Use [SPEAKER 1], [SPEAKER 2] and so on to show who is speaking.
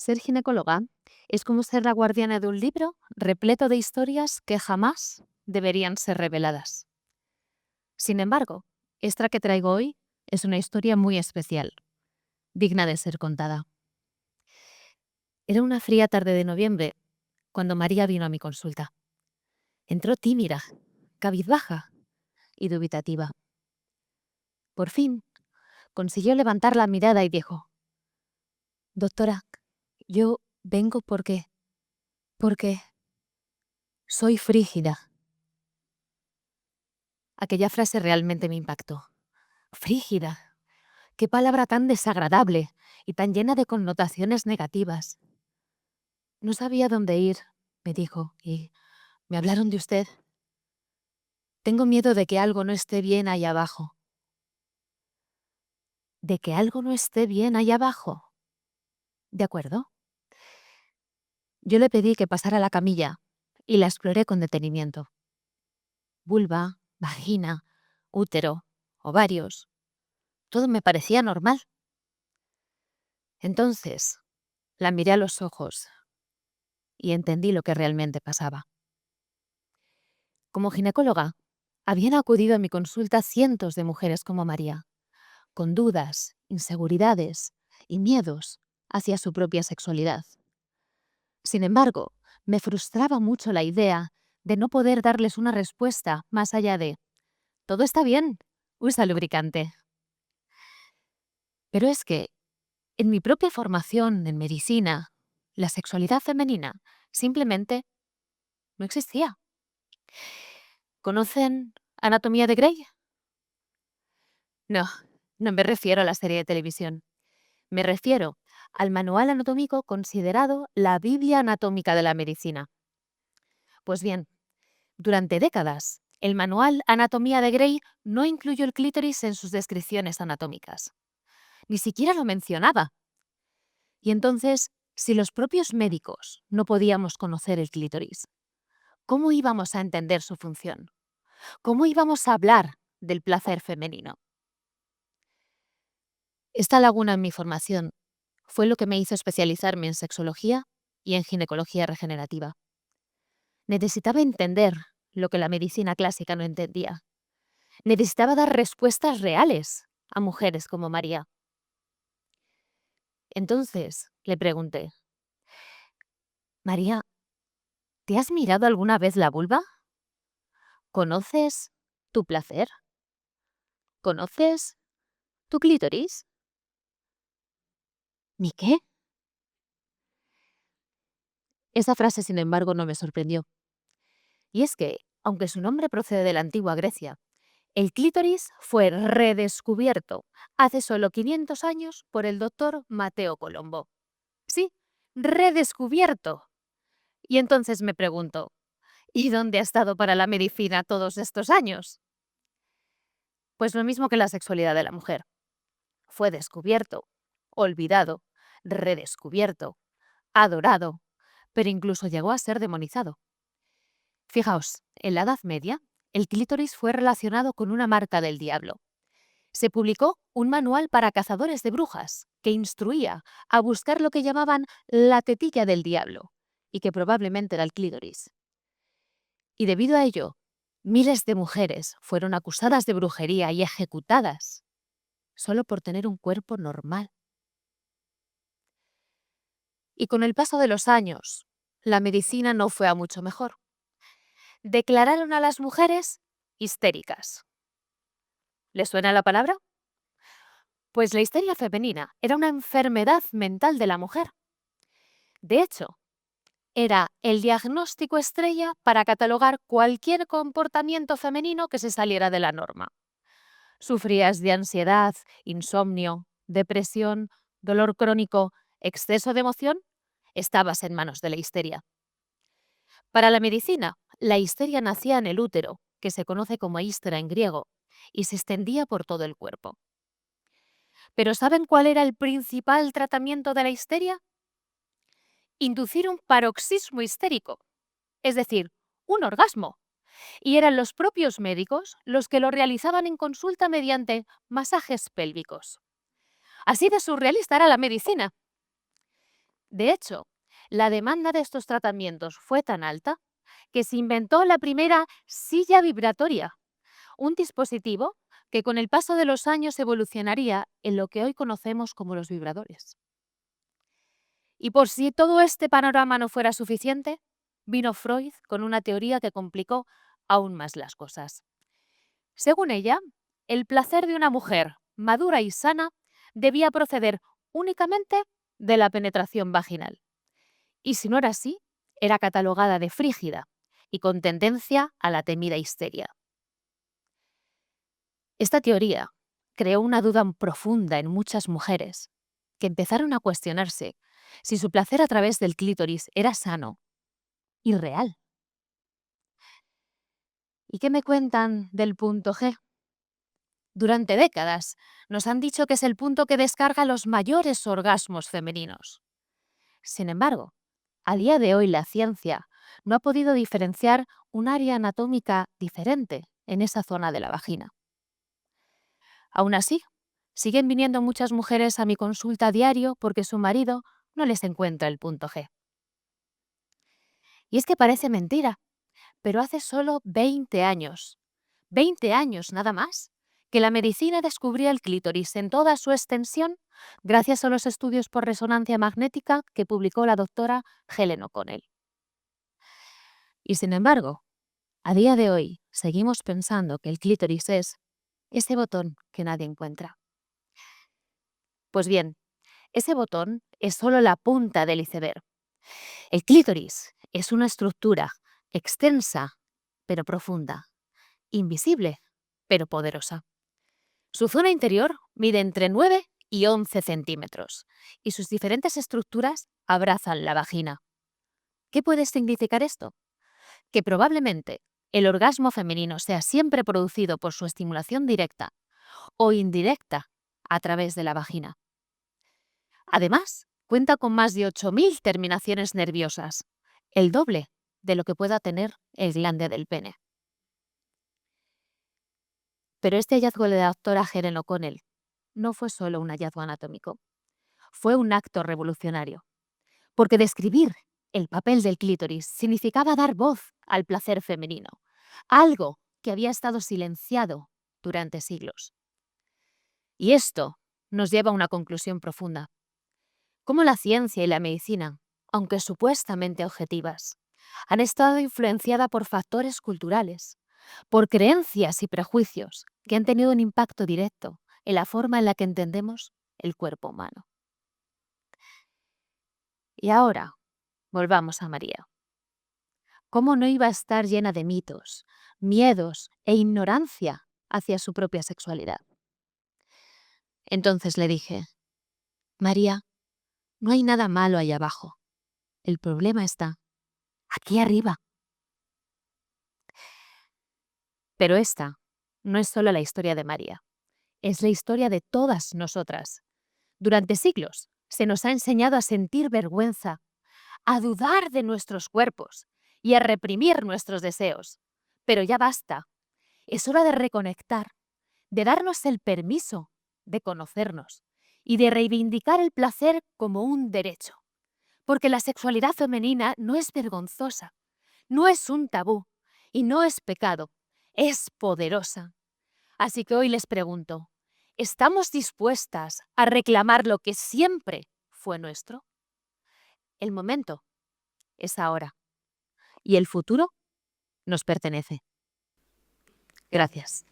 [SPEAKER 1] Ser ginecóloga es como ser la guardiana de un libro repleto de historias que jamás deberían ser reveladas. Sin embargo, esta que traigo hoy es una historia muy especial, digna de ser contada. Era una fría tarde de noviembre cuando María vino a mi consulta. Entró tímida, cabizbaja y dubitativa. Por fin, consiguió levantar la mirada y dijo: «Doctora, yo vengo porque soy frígida». Aquella frase realmente me impactó. Frígida. Qué palabra tan desagradable y tan llena de connotaciones negativas. No sabía dónde ir, me dijo, y me hablaron de usted. Tengo miedo de que algo no esté bien ahí abajo. ¿De que algo no esté bien ahí abajo? ¿De acuerdo? Yo le pedí que pasara a la camilla y la exploré con detenimiento. Vulva, vagina, útero, ovarios. Todo me parecía normal. Entonces, la miré a los ojos y entendí lo que realmente pasaba. Como ginecóloga, habían acudido a mi consulta cientos de mujeres como María, con dudas, inseguridades y miedos hacia su propia sexualidad. Sin embargo, me frustraba mucho la idea de no poder darles una respuesta más allá de «todo está bien, usa lubricante». Pero es que, en mi propia formación en medicina, la sexualidad femenina simplemente no existía. ¿Conocen Anatomía de Grey? No, no me refiero a la serie de televisión. Me refiero al manual anatómico considerado la Biblia anatómica de la medicina. Pues bien, durante décadas, el manual Anatomía de Grey no incluyó el clítoris en sus descripciones anatómicas. Ni siquiera lo mencionaba. Y entonces, si los propios médicos no podíamos conocer el clítoris, ¿cómo íbamos a entender su función? ¿Cómo íbamos a hablar del placer femenino? Esta laguna en mi formación fue lo que me hizo especializarme en sexología y en ginecología regenerativa. Necesitaba entender lo que la medicina clásica no entendía. Necesitaba dar respuestas reales a mujeres como María. Entonces le pregunté: «María, ¿te has mirado alguna vez la vulva? ¿Conoces tu placer? ¿Conoces tu clítoris?» ¿Mi qué? Esa frase, sin embargo, no me sorprendió. Y es que, aunque su nombre procede de la antigua Grecia, el clítoris fue redescubierto hace solo 500 años por el doctor Mateo Colombo. Sí, redescubierto. Y entonces me pregunto, ¿y dónde ha estado para la medicina todos estos años? Pues lo mismo que la sexualidad de la mujer. Fue descubierto, olvidado, redescubierto, adorado, pero incluso llegó a ser demonizado. Fijaos, en la Edad Media, el clítoris fue relacionado con una marca del diablo. Se publicó un manual para cazadores de brujas que instruía a buscar lo que llamaban la tetilla del diablo, y que probablemente era el clítoris. Y debido a ello, miles de mujeres fueron acusadas de brujería y ejecutadas solo por tener un cuerpo normal. Y con el paso de los años, la medicina no fue a mucho mejor. Declararon a las mujeres histéricas. ¿Les suena la palabra? Pues la histeria femenina era una enfermedad mental de la mujer. De hecho, era el diagnóstico estrella para catalogar cualquier comportamiento femenino que se saliera de la norma. Sufrías de ansiedad, insomnio, depresión, dolor crónico, exceso de emoción, estabas en manos de la histeria. Para la medicina, la histeria nacía en el útero, que se conoce como histera en griego, y se extendía por todo el cuerpo. ¿Pero saben cuál era el principal tratamiento de la histeria? Inducir un paroxismo histérico, es decir, un orgasmo. Y eran los propios médicos los que lo realizaban en consulta mediante masajes pélvicos. Así de surrealista era la medicina. De hecho, la demanda de estos tratamientos fue tan alta que se inventó la primera silla vibratoria, un dispositivo que con el paso de los años evolucionaría en lo que hoy conocemos como los vibradores. Y por si todo este panorama no fuera suficiente, vino Freud con una teoría que complicó aún más las cosas. Según ella, el placer de una mujer madura y sana debía proceder únicamente de la penetración vaginal. Y si no era así, era catalogada de frígida y con tendencia a la temida histeria. Esta teoría creó una duda profunda en muchas mujeres, que empezaron a cuestionarse si su placer a través del clítoris era sano y real. ¿Y qué me cuentan del punto G? Durante décadas nos han dicho que es el punto que descarga los mayores orgasmos femeninos. Sin embargo, a día de hoy la ciencia no ha podido diferenciar un área anatómica diferente en esa zona de la vagina. Aún así, siguen viniendo muchas mujeres a mi consulta a diario porque su marido no les encuentra el punto G. Y es que parece mentira, pero hace solo 20 años nada más, que la medicina descubría el clítoris en toda su extensión gracias a los estudios por resonancia magnética que publicó la doctora Helen O'Connell. Y sin embargo, a día de hoy seguimos pensando que el clítoris es ese botón que nadie encuentra. Pues bien, ese botón es solo la punta del iceberg. El clítoris es una estructura extensa pero profunda, invisible pero poderosa. Su zona interior mide entre 9 y 11 centímetros y sus diferentes estructuras abrazan la vagina. ¿Qué puede significar esto? Que probablemente el orgasmo femenino sea siempre producido por su estimulación directa o indirecta a través de la vagina. Además, cuenta con más de 8.000 terminaciones nerviosas, el doble de lo que pueda tener el glande del pene. Pero este hallazgo de la doctora Helen O'Connell no fue solo un hallazgo anatómico, fue un acto revolucionario, porque describir el papel del clítoris significaba dar voz al placer femenino, algo que había estado silenciado durante siglos. Y esto nos lleva a una conclusión profunda. Cómo la ciencia y la medicina, aunque supuestamente objetivas, han estado influenciadas por factores culturales, por creencias y prejuicios que han tenido un impacto directo en la forma en la que entendemos el cuerpo humano. Y ahora, volvamos a María. ¿Cómo no iba a estar llena de mitos, miedos e ignorancia hacia su propia sexualidad? Entonces le dije, María, no hay nada malo ahí abajo. El problema está aquí arriba. Pero esta no es solo la historia de María, es la historia de todas nosotras. Durante siglos se nos ha enseñado a sentir vergüenza, a dudar de nuestros cuerpos y a reprimir nuestros deseos. Pero ya basta. Es hora de reconectar, de darnos el permiso de conocernos y de reivindicar el placer como un derecho. Porque la sexualidad femenina no es vergonzosa, no es un tabú y no es pecado, es poderosa. Así que hoy les pregunto, ¿estamos dispuestas a reclamar lo que siempre fue nuestro? El momento es ahora y el futuro nos pertenece. Gracias.